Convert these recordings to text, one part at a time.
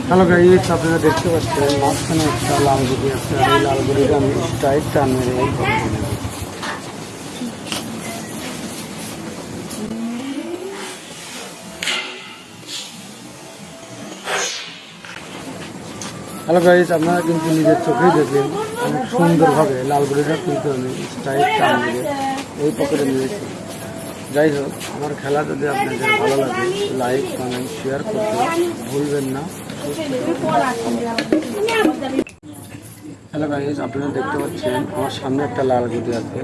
Hello guys, আপনারা দেখতে পাচ্ছেন মাঝখানে একটা লাল গুড়ি আছে। আর এই লাল গুড়িটা আমি স্ট্রাইট টান মেরে এই পকেটে নেব। হ্যালো গাইস, আপনারা কিন্তু নিজের চোখেই দেখলেন অনেক সুন্দরভাবে লাল গুড়িটা কিন্তু আমি স্ট্রাইট টান মেরে এই পকেটে নিয়েছি। যাই হোক, আমার খেলা যদি আপনাদের ভালো লাগে লাইক কমেন্ট শেয়ার করতে ভুলবেন না। হ্যালো গাইস, আপনারা দেখতে পাচ্ছেন আমার সামনে একটা লাল গুটি আছে।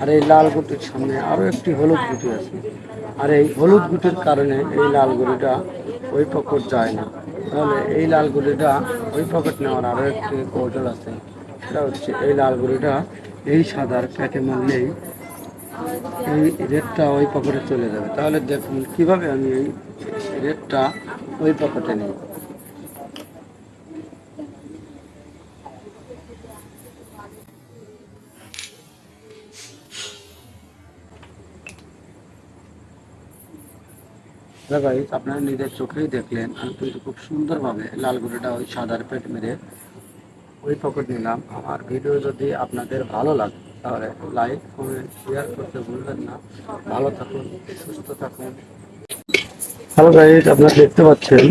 আর এই লাল গুটির সামনে আরও একটি হলুদ গুটি আছে। আর এই হলুদ গুটির কারণে এই লাল গুটিটা ওই পকেট যায় না। তাহলে এই লাল গুটিটা ওই পকেট নেওয়ার আরও একটি কৌশল আছে। সেটা হচ্ছে এই লাল গুটিটা এই সাদার প্যাকে মারলেই এই রেডটা ওই পকেটে চলে যাবে। তাহলে দেখুন কিভাবে আমি এই রেডটা ওই পকেটে নিই। গাইস, আপনারা নিজের চোখেই দেখলেন আমি কিন্তু খুব সুন্দরভাবে লাল গুটিটা ওই সাদার পেট মেরে ওই পকেট নিলাম। আমার ভিডিও যদি আপনাদের ভালো লাগে তাহলে লাইক কমেন্ট শেয়ার করতে ভুলবেন না। ভালো থাকুন, সুস্থ থাকুন। হ্যালো গাইস, আপনারা দেখতে পাচ্ছেন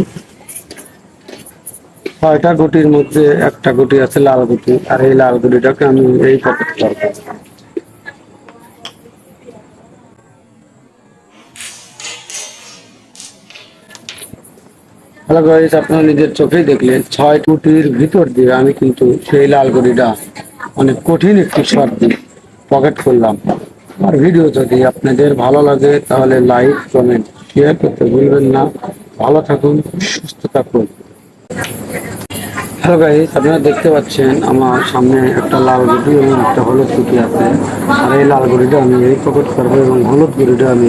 6টা গুটির মধ্যে একটা গুটি আছে লাল গুটি। আর এই লাল গুটিটাকে আমি এই পকেট করবো। হ্যালো গাইস, আপনারা নিজের চোখেই দেখলেন 6 গুটির ভিতর দিয়ে আমি কিন্তু সেই লাল গুটিটা অনেক কঠিন একটি শট দিয়ে পকেট করলাম। আর ভিডিও যদি আপনাদের ভালো লাগে তাহলে লাইক কমেন্ট শেয়ার করতে ভুলবেন না। ভালো থাকুন, সুস্থ থাকুন। হ্যালো গাইস, আপনারা দেখতে পাচ্ছেন আমার সামনে একটা লাল গুটি এবং একটা হলুদ গুটি আছে। আর এই লাল গুটিটা আমি এই পকেট করবো এবং হলুদ গুটিটা আমি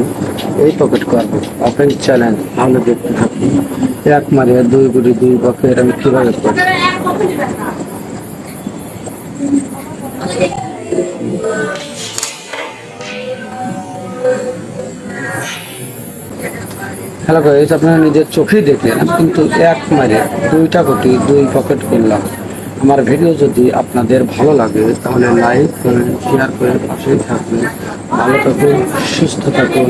এই পকেট করবো। আপনার চ্যালেঞ্জ ভালো দেখতে থাকুন। এক মারে 2 গুটি 2 পকেট আমি কিভাবে করবো। হ্যালো গাইস, আপনারা নিজের চোখেই দেখলেন কিন্তু এক মারে 2টা গুটি 2 পকেট করলাম। আমার ভিডিও যদি আপনাদের ভালো লাগে তাহলে লাইক করেন, শেয়ার করে পাশেই থাকবেন। ভালো থাকুন, সুস্থ থাকুন।